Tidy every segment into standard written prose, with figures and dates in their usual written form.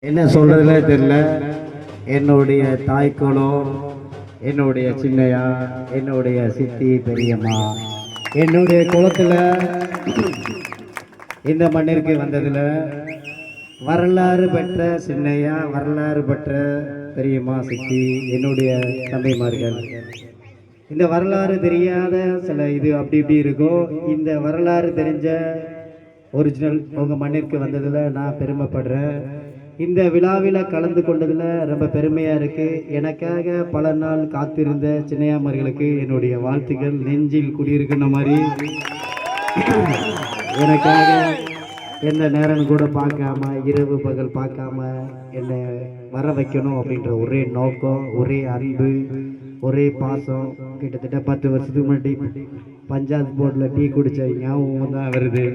என்ன சொல்றதுல தெரியல. என்னுடைய தாய்க்குளம், என்னுடைய சின்னையா, என்னுடைய சித்தி பெரியம்மா, என்னுடைய குளத்துல இந்த மண்ணிற்கு வந்ததுல வரலாறு பெற்ற சின்னையா, வரலாறு பெற்ற பெரியம்மா, சித்தி, என்னுடைய தம்பிமார்கள். இந்த வரலாறு தெரியாத சில இது அப்படி இப்படி இருக்கும். இந்த வரலாறு தெரிஞ்ச ஒரிஜினல் உங்க மண்ணிற்கு வந்ததுல நான் பெருமைப்படுறேன். இந்த விழாவில் கலந்து கொண்டதில் ரொம்ப பெருமையாக இருக்குது. எனக்காக பல நாள் காத்திருந்த சின்னையாமர்களுக்கு என்னுடைய வாழ்த்துக்கள். நெஞ்சில் குடியிருக்கின்ற மாதிரி எனக்காக எந்த நேரம் கூட பார்க்காம, இரவு பகல் பார்க்காம என்னை வர வைக்கணும் அப்படின்ற ஒரே நோக்கம், ஒரே அன்பு, ஒரே பாசம். கிட்டத்தட்ட 10 வருஷத்துக்கு முன்னாடி பஞ்சாயத்து போர்டில் டீ குடித்த ஞாபகம் தான் வருது.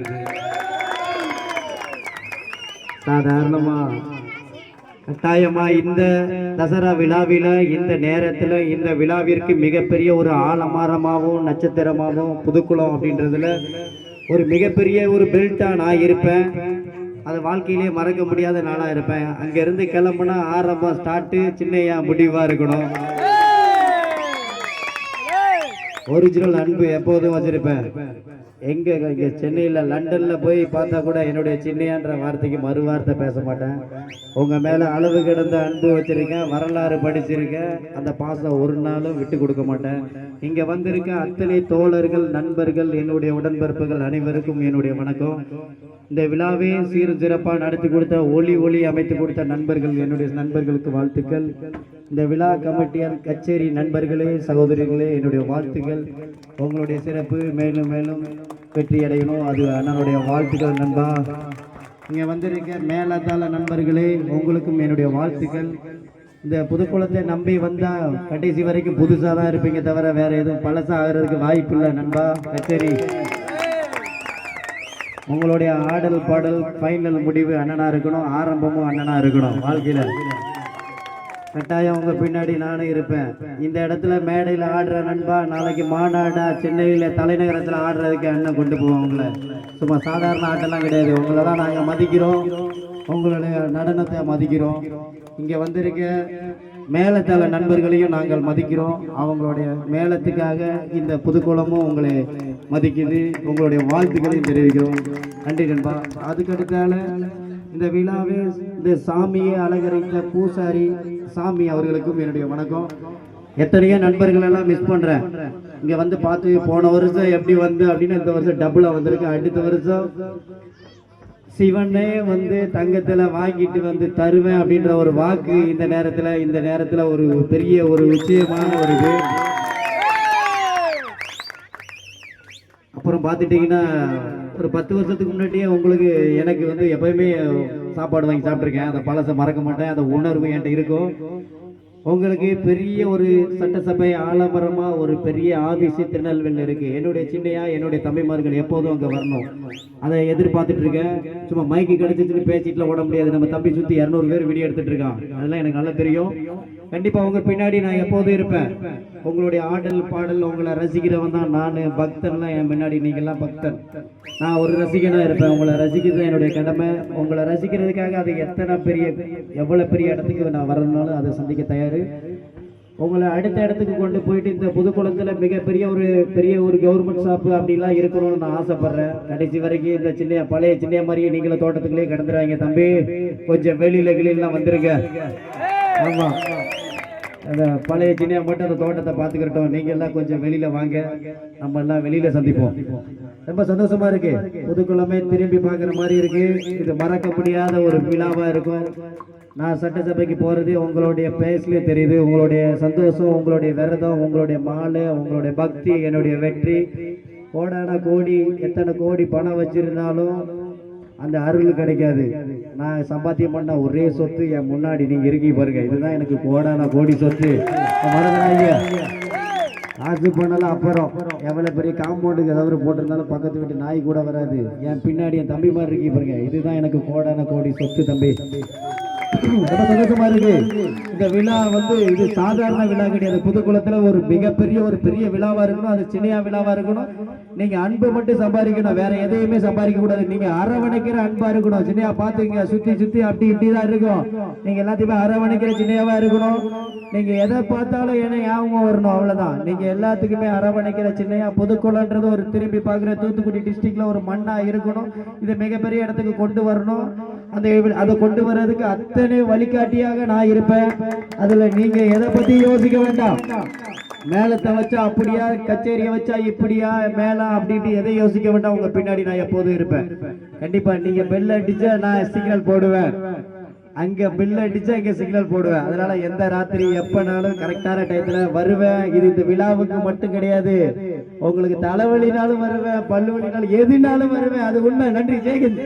சாதாரணமாக கட்டாயமா இந்த தசரா விழாவில, இந்த நேரத்தில், இந்த விழாவிற்கு மிகப்பெரிய ஒரு ஆலமரமாகவும் நட்சத்திரமாகவும் புதுக்குளம் அப்படின்றதுல ஒரு மிகப்பெரிய ஒரு பெல்ட்டா நான் இருப்பேன். அது வாழ்க்கையிலே மறக்க முடியாத நாளாக இருப்பேன். அங்கேருந்து கிளம்புனா ஆரம்பம் ஸ்டார்ட்டு சின்னையா முடிவாக இருக்கணும். ஒரிஜினல் அன்பு எப்போதும் வச்சிருப்பேன். இங்கே சென்னையில், லண்டனில் போய் பார்த்தா கூட என்னுடைய சின்னையான்ற வார்த்தைக்கு மறு வார்த்தை பேச மாட்டேன். உங்கள் மேலே அளவு கிடந்த அன்பு வச்சுருக்கேன், வரலாறு படிச்சிருக்கேன். அந்த பாசம் ஒரு நாளும் விட்டு கொடுக்க மாட்டேன். இங்கே வந்திருக்க அத்தனை தோழர்கள், நண்பர்கள், என்னுடைய உடன்பிறப்புகள் அனைவருக்கும் என்னுடைய வணக்கம். இந்த விழாவை சீரும் சிறப்பாக நடத்தி கொடுத்த, ஒளி அமைத்து கொடுத்த நண்பர்கள், என்னுடைய நண்பர்களுக்கு வாழ்த்துக்கள். இந்த விழா கமிட்டியார், கச்சேரி நண்பர்களே, சகோதரிகளே, என்னுடைய வாழ்த்துக்கள். உங்களுடைய சிறப்பு மேலும் மேலும் வெற்றி அடையணும், அது அண்ணனுடைய வாழ்த்துக்கள். நண்பா, இங்கே வந்திருக்க மேலத்தாள நண்பர்களே, உங்களுக்கும் என்னுடைய வாழ்த்துக்கள். இந்த புதுக்குளத்தை நம்பி வந்தால் கடைசி வரைக்கும் புதுசாக தான் இருப்பீங்க, தவிர வேற எதுவும் பழசாக ஆகிறதுக்கு வாய்ப்பு இல்லை. நண்பா, கச்சேரி உங்களுடைய ஆடல் பாடல் ஃபைனல் முடிவு அண்ணனா இருக்கணும், ஆரம்பமும் அண்ணனா இருக்கணும். வாழ்க்கையில் கட்டாயம் உங்க பின்னாடி நானும் இருப்பேன். இந்த இடத்துல மேடையில் ஆடுற நண்பா, நாளைக்கு மாநாடா சென்னையில் தலைநகரத்தில் ஆடுறதுக்கு அண்ணன் கொண்டு போவோம். உங்களை சும்மா சாதாரண ஆட்டெல்லாம் கிடையாது. உங்களை தான் நாங்கள் மதிக்கிறோம், உங்களுடைய நடனத்தை மதிக்கிறோம். இங்கே வந்திருக்க மேலத்தள நண்பர்களையும் நாங்கள் மதிக்கிறோம். அவங்களுடைய மேளத்துக்காக இந்த புதுக்குளமும் உங்களை மதிக்குது. உங்களுடைய வாழ்த்துக்களையும் தெரிவிக்கிறோம். நன்றி நண்பா. அதுக்கடுத்தால இந்த விழாவை இந்த சாமியை அலங்கரித்த பூசாரி சாமி அவர்களுக்கும் என்னுடைய வணக்கம். எத்தனையோ நண்பர்கள் எல்லாம் மிஸ் பண்றேன். இங்க வந்து பார்த்து போன வருஷம் எப்படி வந்து அப்படின்னு இந்த வருஷம் டபுளா வந்திருக்கு. அடுத்த வருஷம் சிவனே வந்து தங்கத்துல வாங்கிட்டு வந்து தருவேன் அப்படின்ற ஒரு வாக்கு இந்த நேரத்துல ஒரு பெரிய ஒரு நிச்சயமான ஒரு இது. அப்புறம் பார்த்துட்டீங்கன்னா ஒரு 10 வருஷத்துக்கு முன்னாடியே உங்களுக்கு எனக்கு வந்து எப்பயுமே சாப்பாடு வாங்கி சாப்பிட்ருக்கேன். அந்த பழசை மறக்க மாட்டேன். அந்த உணர்வு என்கிட்ட இருக்கும். உங்களுக்கு பெரிய ஒரு சட்டசபை ஆலமரமா ஒரு பெரிய ஆபீஸ் திருநெல்வேலியில் இருக்கு. என்னுடைய சின்னையா, என்னுடைய தம்பிமார்கள் எப்போதும் அங்கே வரணும், அதை எதிர்பார்த்துட்டு இருக்கேன். சும்மா மைக்கு கிடைச்சிச்சுன்னு பேசிட்டுல ஓட முடியாது. நம்ம தம்பி சுற்றி 200 பேர் வீடியோ எடுத்துட்டு இருக்கான். அதெல்லாம் எனக்கு நல்லா தெரியும். கண்டிப்பா உங்க பின்னாடி நான் எப்போதும் இருப்பேன். உங்களுடைய ஆடல் பாடல் உங்களை ரசிக்கிறவன் தான் நான். பக்தன்லாம் என் முன்னாடி, நீங்கள்லாம் பக்தன், நான் ஒரு ரசிகனா இருப்பேன். உங்களை ரசிக்கிறது என்னுடைய கடமை. உங்களை ரசிக்கிறதுக்காக அது எவ்வளவு பெரிய இடத்துக்கு நான் வரணும்னாலும் அதை சந்திக்க தயார். உங்களை அடுத்த இடத்துக்கு கொண்டு போயிட்டு இந்த புதுக்குளத்துல மிகப்பெரிய ஒரு கவர்மெண்ட் ஷாப்பு அப்படிலாம் இருக்கணும்னு நான் ஆசைப்படுறேன். கடைசி வரைக்கும் இந்த பழைய சின்ன மாதிரியே நீங்களும் தோட்டத்துக்குள்ளே கிடந்துறாங்க. தம்பி, கொஞ்சம் வெளியிலாம் வந்துருங்க. ஆமா, அந்த பழைய சின்ன மட்டும் அந்த தோட்டத்தை பார்த்துக்கிட்டோம். நீங்க எல்லாம் கொஞ்சம் வெளியில வாங்க, நம்ம எல்லாம் வெளியில சந்திப்போம். ரொம்ப சந்தோஷமா இருக்கு. புதுக்குளமே திரும்பி பார்க்குற மாதிரி இருக்கு. இது மறக்க முடியாத ஒரு விழாவா இருக்கும். நான் சட்டசபைக்கு போறது உங்களுடைய பேஸ்லயே தெரியுது. உங்களுடைய சந்தோஷம், உங்களுடைய விரதம், உங்களுடைய மாலை, உங்களுடைய பக்தி என்னுடைய வெற்றி. கோடான கோடி, எத்தனை கோடி பணம் வச்சிருந்தாலும் அந்த அருள் கிடைக்காது. நான் சம்பாத்தியம் பண்ண ஒரே சொத்து என் முன்னாடி நீங்க இருக்கீங்க பாருங்க. இதுதான் எனக்கு கோடான கோடி சொத்து. மறந்துடாதீங்க. ஆசு பண்ணலாம். அப்புறம் எவ்வளவு பெரிய காம்பவுண்டுக்கு ஏதாவது போட்டிருந்தாலும் பக்கத்து வீட்டு நாய் கூட வராது. என் பின்னாடி என் தம்பி மாதிரி இருக்கீங்க பாருங்க. இதுதான் எனக்கு கோடான கோடி சொத்து தம்பி. ரொம்ப சந்தோஷமா இருக்கு. இந்த விழா வந்து இது சாதாரண விழா கிடையாது. புதுக்குளத்துல ஒரு மிகப்பெரிய ஒரு பெரிய விழாவா இருக்கணும். அது சின்னையா விழாவா இருக்கணும். நீங்க அன்பு மட்டும் சம்பாதிக்கணும், வேற எதையுமே சம்பாதிக்க கூடாது. நீங்க அரவணைக்கிற அன்பா இருக்கணும். சின்னையா பாத்துங்க, சுத்தி சுத்தி அப்படி இப்படிதான் இருக்கும். நீங்க எல்லாத்தையுமே அரவணைக்கிற சின்னையாவா இருக்கணும். நீங்க எதை பார்த்தாலும் என்ன ஞாபகம் வரணும், அவ்வளவுதான். நீங்க எல்லாத்துக்குமே அரவணைக்கிற சின்னையா. புதுக்குளம்ன்றது ஒரு திரும்பி பார்க்குற தூத்துக்குடி டிஸ்ட்ரிக்ட்ல ஒரு மண்ணா இருக்கணும். இதை மிகப்பெரிய இடத்துக்கு கொண்டு வரணும். அதை கொண்டு வர்றதுக்கு அத்தனை வழிகாட்டியாக நான் இருப்பேன். அதுல நீங்க எதை பத்தி யோசிக்க வேண்டாம். மேலத்தை வச்சா அப்படியா, கச்சேரியை வச்சா இப்படியா, மேல அப்படி எதை யோசிக்க வேண்டாம். உங்க பின்னாடி நான் எப்போதும் இருப்பேன். கண்டிப்பா நீங்க பெல் அடிச்சா நான் சிக்னல் போடுவேன், அங்க பில் அடிச்சா இங்க சிக்னல் போடுவேன். அதனால எந்த ராத்திரி எப்பனாலும் கரெக்டான டயத்துல வருவேன். இது இந்த விழாவுக்கு மட்டும் கிடையாது, உங்களுக்கு தலைவலினாலும் வருவேன், பல்லுவலினாலும் எதுனாலும் வருவேன். அது உண்மை. நன்றி. ஜெயகந்த்.